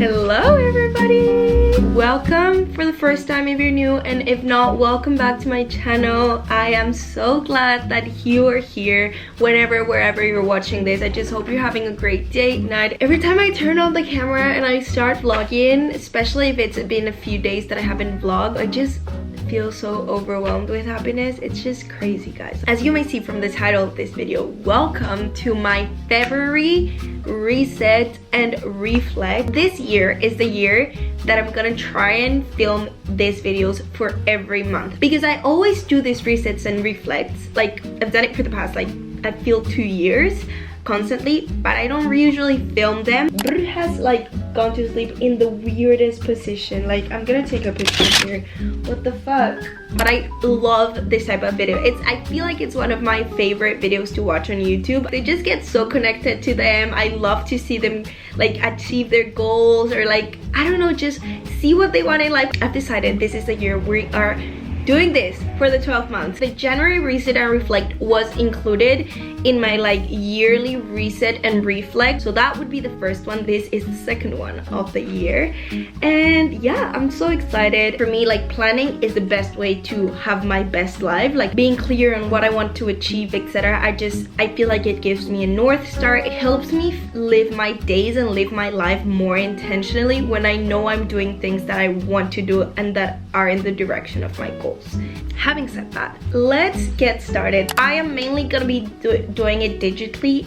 Hello everybody! Welcome for the first time if you're new, and if not, welcome back to my channel. I am so glad that you are here wherever you're watching this. I just hope you're having a great day, night. Every time I turn on the camera and I start vlogging, especially if it's been a few days that I haven't vlogged, I just feel so overwhelmed with happiness. It's just crazy, guys. As you may see from the title of this video, welcome to my February reset and reflect. This year is the year that I'm gonna try and film these videos for every month, because I always do these resets and reflects. Like, I've done it for the past, like, I feel 2 years constantly, but I don't usually film them. Brr has like gone to sleep in the weirdest position. Like, I'm gonna take a picture here. What the fuck? But I love this type of video. I feel like it's one of my favorite videos to watch on YouTube. They just get so connected to them. I love to see them like achieve their goals, or like, I don't know, just see what they want in life. I've decided this is the year we are doing this for the 12 months. The January reset and reflect was included in my like yearly reset and reflect, so that would be the first one. This is the second one of the year, and yeah, I'm so excited. For me, like, planning is the best way to have my best life, like being clear on what I want to achieve, etc. I feel like it gives me a north star. It helps me live my days and live my life more intentionally when I know I'm doing things that I want to do and that are in the direction of my goals. Having said that, let's get started. I am mainly gonna be doing it digitally.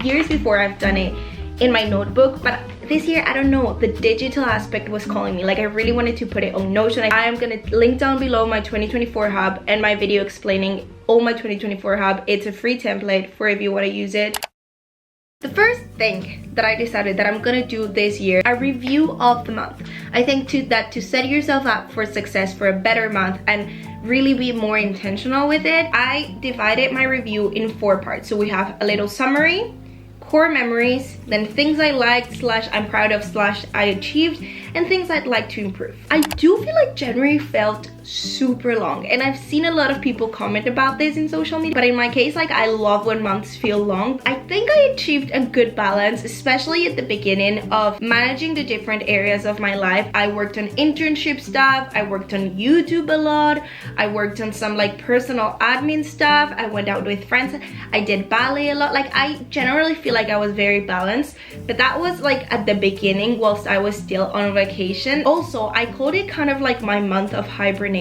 Years before I've done it in my notebook, but this year, I don't know, the digital aspect was calling me. Like, I really wanted to put it on Notion. I am gonna link down below my 2024 hub and my video explaining all my 2024 hub. It's a free template for if you want to use it. The first thing that I decided that I'm gonna do this year, a review of the month. I think to set yourself up for success, for a better month, and really be more intentional with it, I divided my review in 4 parts. So we have a little summary, core memories, then things I liked / I'm proud of / I achieved, and things I'd like to improve. I do feel like January felt super long, and I've seen a lot of people comment about this in social media, but in my case, like, I love when months feel long. I think I achieved a good balance, especially at the beginning, of managing the different areas of my life. I worked on internship stuff, I worked on YouTube a lot, I worked on some like personal admin stuff, I went out with friends, I did ballet a lot. Like, I generally feel like I was very balanced, but that was like at the beginning whilst I was still on vacation. Also, I called it kind of like my month of hibernation.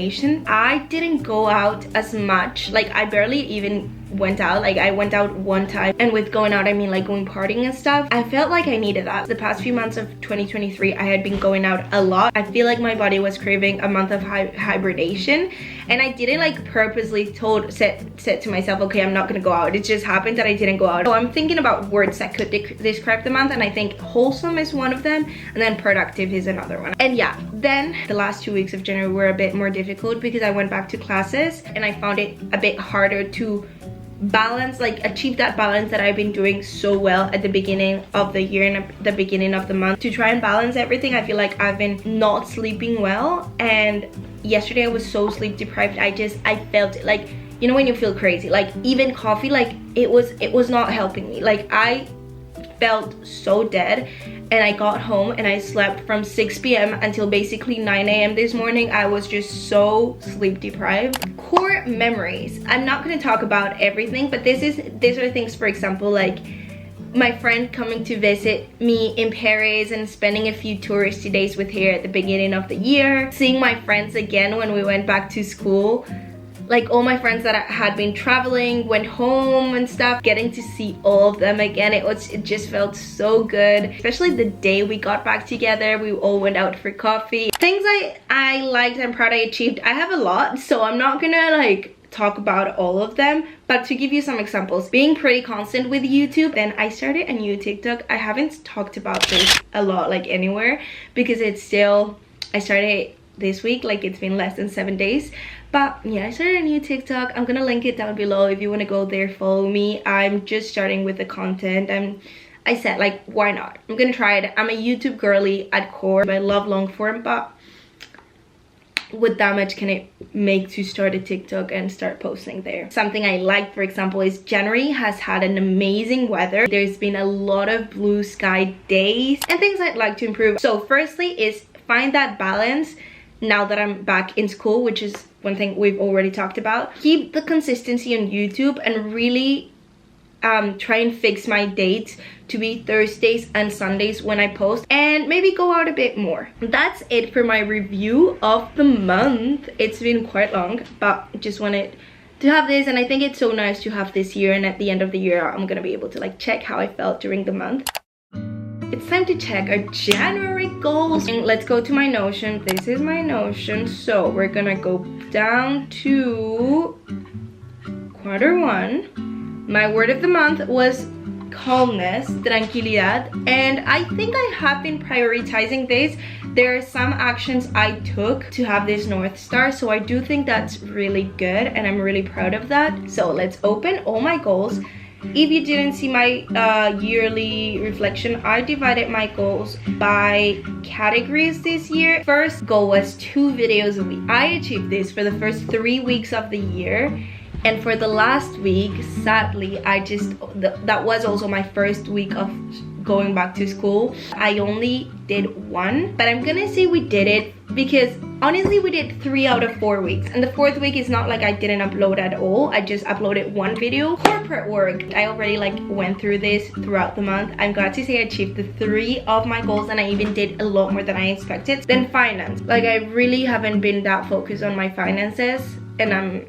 I didn't go out as much. Like, I barely even went out. Like, I went out one time, and with going out I mean like going partying and stuff. I felt like I needed that. The past few months of 2023 I had been going out a lot. I feel like my body was craving a month of hibernation, and I didn't like purposely set to myself, okay, I'm not gonna go out. It just happened that I didn't go out. So I'm thinking about words that could describe the month, and I think wholesome is one of them, and then productive is another one. And yeah, then the last 2 weeks of January were a bit more difficult because I went back to classes, and I found it a bit harder to balance, like achieve that balance that I've been doing so well at the beginning of the year and at the beginning of the month. To try and balance everything, I feel like I've been not sleeping well, and yesterday I was so sleep deprived. I felt like, you know, when you feel crazy, like even coffee, like it was not helping me. Like, I felt so dead, and I got home and I slept from 6 p.m. until basically 9 a.m. this morning. I was just so sleep deprived. Core memories. I'm not going to talk about everything, but these are things, for example, like my friend coming to visit me in Paris and spending a few touristy days with her at the beginning of the year, seeing my friends again when we went back to school. Like, all my friends that had been traveling went home and stuff, getting to see all of them again. It just felt so good, especially the day we got back together. We all went out for coffee. Things I liked and proud I achieved, I have a lot, so I'm not gonna like talk about all of them, but to give you some examples, being pretty constant with YouTube. Then I started a new TikTok. I haven't talked about this a lot, like, anywhere, because it's still, I started this week, like it's been less than 7 days. But yeah, I started a new TikTok. I'm gonna link it down below if you want to go there, follow me. I'm just starting with the content, and I said, like, why not? I'm gonna try it. I'm a YouTube girly at core. I love long form, but what damage can it make to start a TikTok and start posting there. Something I like, for example, is January has had an amazing weather. There's been a lot of blue sky days and things I'd like to improve. So firstly is find that balance now that I'm back in school, which is one thing we've already talked about. Keep the consistency on YouTube and really try and fix my dates to be Thursdays and Sundays when I post, and maybe go out a bit more. That's it for my review of the month. It's been quite long, but just wanted to have this, and I think it's so nice to have this year, and at the end of the year I'm gonna be able to like check how I felt during the month. It's time to check our January goals. And let's go to my Notion. This is my Notion. So we're gonna go down to Q1. My word of the month was calmness, tranquilidad, and I think I have been prioritizing this. There are some actions I took to have this North Star, so I do think that's really good and I'm really proud of that. So let's open all my goals. If you didn't see my yearly reflection, I divided my goals by categories this year. First goal was 2 videos a week. I achieved this for the first 3 weeks of the year. And for the last week, sadly, that was also my first week of going back to school. I only did 1, but I'm gonna say we did it because honestly we did 3 out of 4 weeks, and the 4th week is not like I didn't upload at all. I just uploaded 1 video. Corporate work, I already like went through this throughout the month. I'm glad to say I achieved the 3 of my goals, and I even did a lot more than I expected. Then finance, like I really haven't been that focused on my finances, and I'm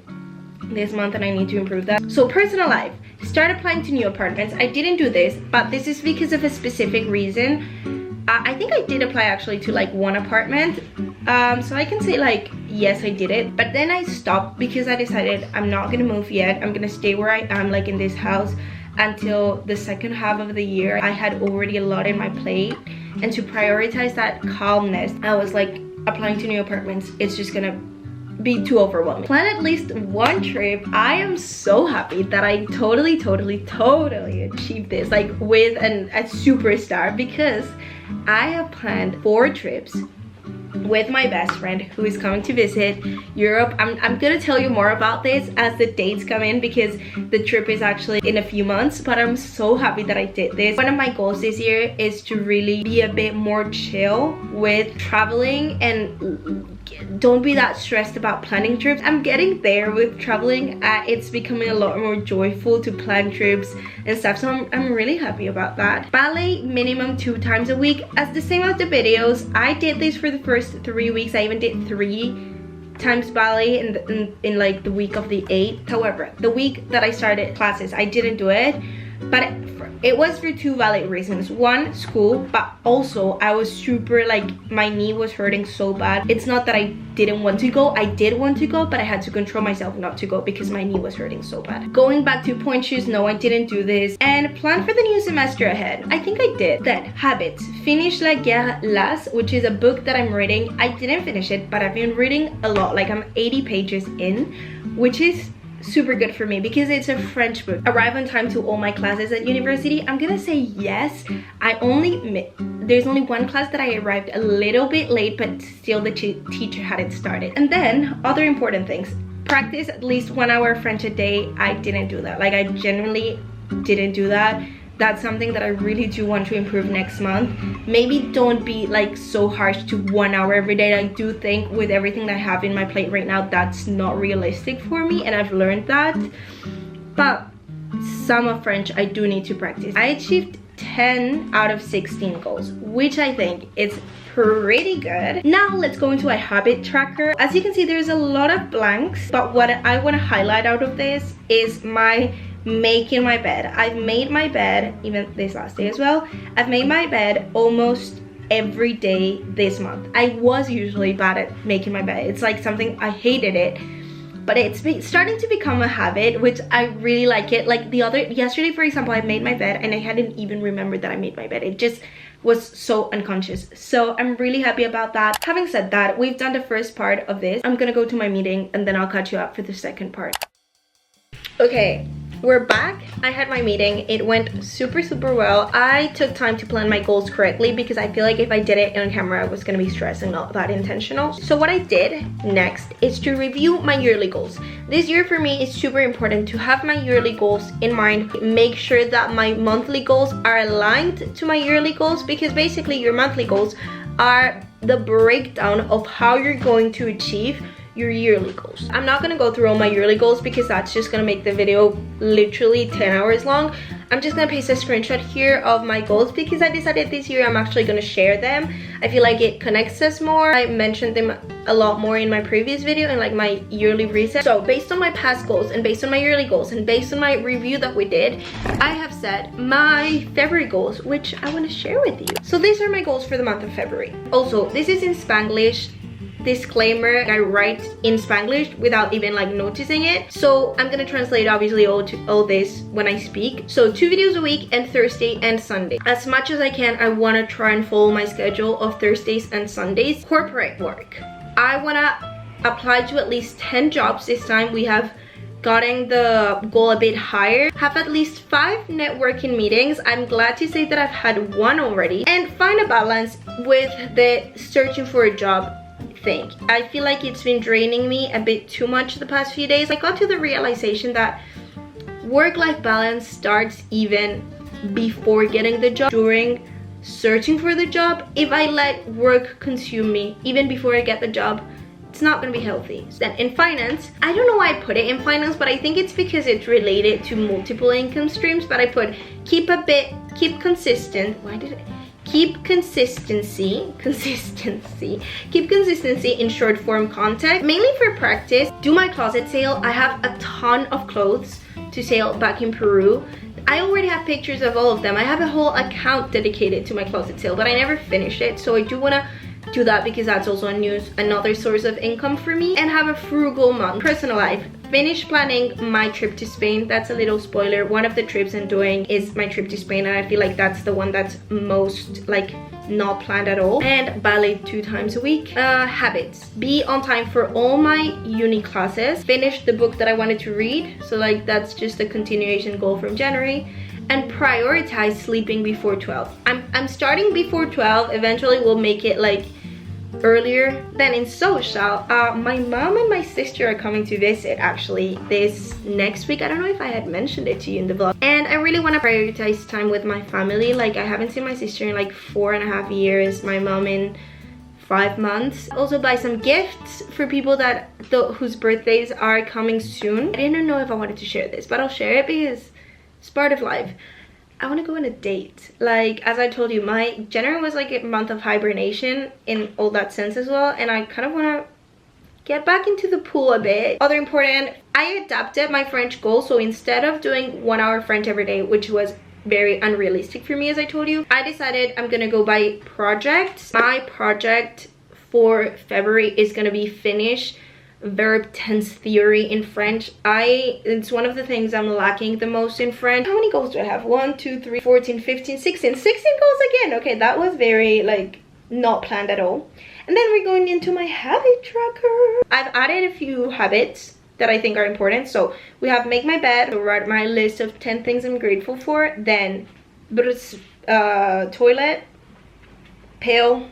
this month and I need to improve that. So personal life, start applying to new apartments. I didn't do this, but this is because of a specific reason. I think I did apply actually to like 1 apartment, so I can say like yes I did it, but then I stopped because I decided I'm not gonna move yet. I'm gonna stay where I am, like in this house, until the second half of the year. I had already a lot in my plate, and to prioritize that calmness, I was like, applying to new apartments, it's just gonna be too overwhelming. Plan at least 1 trip. I am so happy that I totally achieved this, like with a superstar, because I have planned 4 trips with my best friend who is coming to visit Europe. I'm gonna tell you more about this as the dates come in, because the trip is actually in a few months, but I'm so happy that I did this. One of my goals this year is to really be a bit more chill with traveling and don't be that stressed about planning trips. I'm getting there with traveling. It's becoming a lot more joyful to plan trips and stuff, so I'm really happy about that. Ballet minimum 2 times a week, as the same as the videos. I did this for the first 3 weeks. I even did 3 times ballet in like the week of the 8th. However, the week that I started classes, I didn't do it, but it was for 2 valid reasons. 1, school, but also I was super like, my knee was hurting so bad. It's not that I didn't want to go, I did want to go, but I had to control myself not to go because my knee was hurting so bad. Going back to point shoes, no I didn't do this. And plan for the new semester ahead, I think I did. Then habits, finish La Guerre Las, which is a book that I'm reading. I didn't finish it, but I've been reading a lot, like I'm 80 pages in, which is super good for me because it's a French book. Arrive on time to all my classes at university. I'm gonna say yes. There's only 1 class that I arrived a little bit late, but still the teacher hadn't started. And then other important things, practice at least 1 hour French a day. I didn't do that. Like I genuinely didn't do that. That's something that I really do want to improve next month. Maybe don't be like so harsh to 1 hour every day. I do think with everything that I have in my plate right now, that's not realistic for me, and I've learned that. But some of French I do need to practice. I achieved 10 out of 16 goals, which I think is pretty good. Now let's go into a habit tracker. As you can see, there's a lot of blanks, but what I want to highlight out of this is my making my bed. I've made my bed, even this last day as well. I've made my bed almost every day this month. I was usually bad at making my bed. It's like something, I hated it, but it's starting to become a habit, which I really like it. Like yesterday for example, I made my bed and I hadn't even remembered that I made my bed. It just was so unconscious, so I'm really happy about that. Having said that, we've done the first part of this. I'm gonna go to my meeting and then I'll catch you up for the second part. Okay, we're back. I had my meeting. It went super well. I took time to plan my goals correctly because I feel like if I did it on camera, I was gonna be stressed and not that intentional. So what I did next is to review my yearly goals. This year for me is super important to have my yearly goals in mind. Make sure that my monthly goals are aligned to my yearly goals, because basically your monthly goals are the breakdown of how you're going to achieve your yearly goals. I'm not gonna go through all my yearly goals because that's just gonna make the video literally 10 hours long. I'm just gonna paste a screenshot here of my goals because I decided this year I'm actually gonna share them. I feel like it connects us more. I mentioned them a lot more in my previous video and like my yearly reset. So based on my past goals and based on my yearly goals and based on my review that we did, I have set my February goals, which I want to share with you. So these are my goals for the month of February. Also, this is in Spanglish. Disclaimer, I write in Spanglish without even like noticing it, so I'm gonna translate obviously all this when I speak. So 2 videos a week, and Thursday and Sunday. As much as I can, I want to try and follow my schedule of Thursdays and Sundays. Corporate work, I want to apply to at least 10 jobs this time. We have gotten the goal a bit higher. Have at least 5 networking meetings. I'm glad to say that I've had 1 already. And find a balance with the searching for a job thing. I feel like it's been draining me a bit too much the past few days. I got to the realization that work-life balance starts even before getting the job, during searching for the job. If I let work consume me even before I get the job, it's not gonna be healthy. Then in finance, I don't know why I put it in finance, but I think it's because it's related to multiple income streams. But I put keep consistent. Why did I? Keep consistency in short form content, mainly for practice. Do my closet sale. I have a ton of clothes to sell back in Peru. I already have pictures of all of them. I have a whole account dedicated to my closet sale, but I never finished it, so I do want to do that because that's also another source of income for me. And have a frugal month. Personal life, finish planning my trip to Spain. That's a little spoiler. One of the trips I'm doing is my trip to Spain, and I feel like that's the one that's most like not planned at all. And ballet 2 times a week. Habits, be on time for all my uni classes. Finish the book that I wanted to read, so like that's just a continuation goal from January. And prioritize sleeping before 12. I'm starting before 12. Eventually we'll make it like earlier. Then in social, my mom and my sister are coming to visit actually this next week. I don't know if I had mentioned it to you in the vlog. And I really want to prioritize time with my family. Like I haven't seen my sister in like 4.5 years, my mom in 5 months. Also buy some gifts for people that whose birthdays are coming soon. I didn't know if I wanted to share this, but I'll share it because it's part of life. I want to go on a date. Like, as I told you, my January was like a month of hibernation in all that sense as well, and I kind of want to get back into the pool a bit. Other important, I adapted my French goal, so instead of doing 1 hour French every day, which was very unrealistic for me, as I told you, I decided I'm gonna go by projects. My project for February is gonna be finish verb tense theory in French. It's one of the things I'm lacking the most in French. How many goals do I have? 1, 2, 3, 14, 15, 16 goals again. Okay, that was very like not planned at all. And then we're going into my habit tracker. I've added a few habits that I think are important. So we have make my bed, so write my list of 10 things I'm grateful for. Then toilet, pill,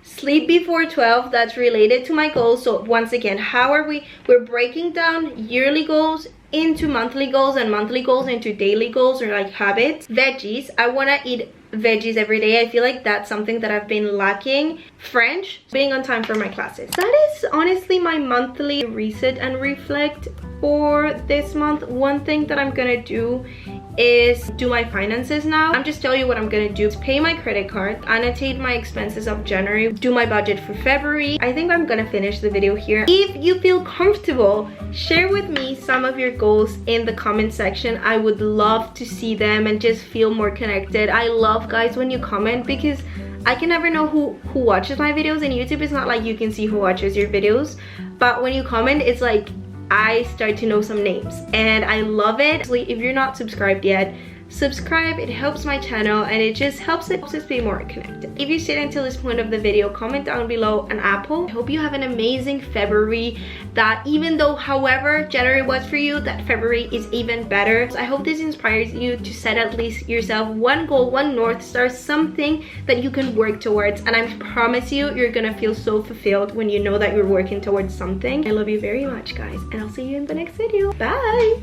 sleep before 12. That's related to my goals. So once again, we're breaking down yearly goals into monthly goals and monthly goals into daily goals or like habits. Veggies, I want to eat veggies every day. I feel like that's something that I've been lacking. French, being on time for my classes. That is honestly my monthly reset and reflect for this month. One thing that I'm gonna do is do my finances now. I'm just telling you what I'm gonna do. Pay my credit card, annotate my expenses of January, do my budget for February. I think I'm gonna finish the video here. If you feel comfortable, share with me some of your goals in the comment section. I would love to see them and just feel more connected. I love guys when you comment because I can never know who watches my videos, and YouTube is not like you can see who watches your videos, but when you comment, it's like I start to know some names and I love it. If you're not subscribed yet, subscribe. It helps my channel and it just helps us be more connected. If you stayed until this point of the video, comment down below an apple. I hope you have an amazing February, that even though however January was for you, that February is even better. So I hope this inspires you to set at least yourself one goal, one North Star, something that you can work towards, and I promise you, you're gonna feel so fulfilled when you know that you're working towards something. I love you very much, guys, and I'll see you in the next video. Bye.